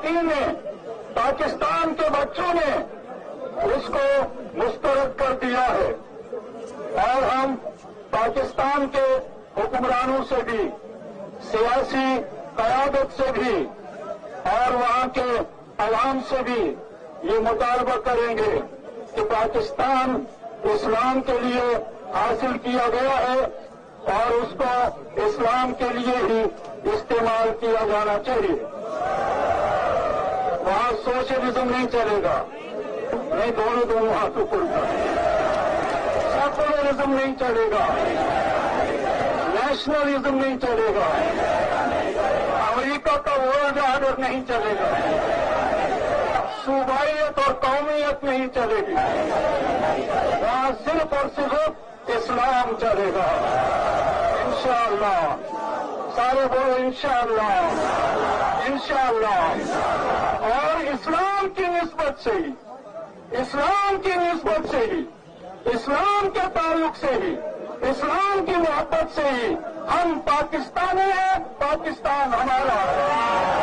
خواتین نے، پاکستان کے بچوں نے اس کو مسترد کر دیا ہے، اور ہم پاکستان کے حکمرانوں سے بھی، سیاسی قیادت سے بھی اور وہاں کے عوام سے بھی یہ مطالبہ کریں گے کہ پاکستان اسلام کے لیے حاصل کیا گیا ہے اور اس کو اسلام کے لیے ہی استعمال کیا جانا چاہیے۔ وہاں سوشلزم نہیں چلے گا، نہیں، دونوں ہاتھوں کو سیکولرزم نہیں چلے گا، نیشنلزم نہیں چلے گا، امریکہ کا ورلڈ آرڈر نہیں چلے گا، صوبائیت اور قومیت نہیں چلے گی، وہاں صرف اور صرف اسلام چلے گا انشاءاللہ۔ سارے بولو انشاءاللہ، انشاءاللہ۔ اور اسلام کی نسبت سے ہی، اسلام کی نسبت سے ہی، اسلام کے تعلق سے ہی، اسلام کی محبت سے ہی ہم پاکستانی ہیں، پاکستان ہمارا ہے۔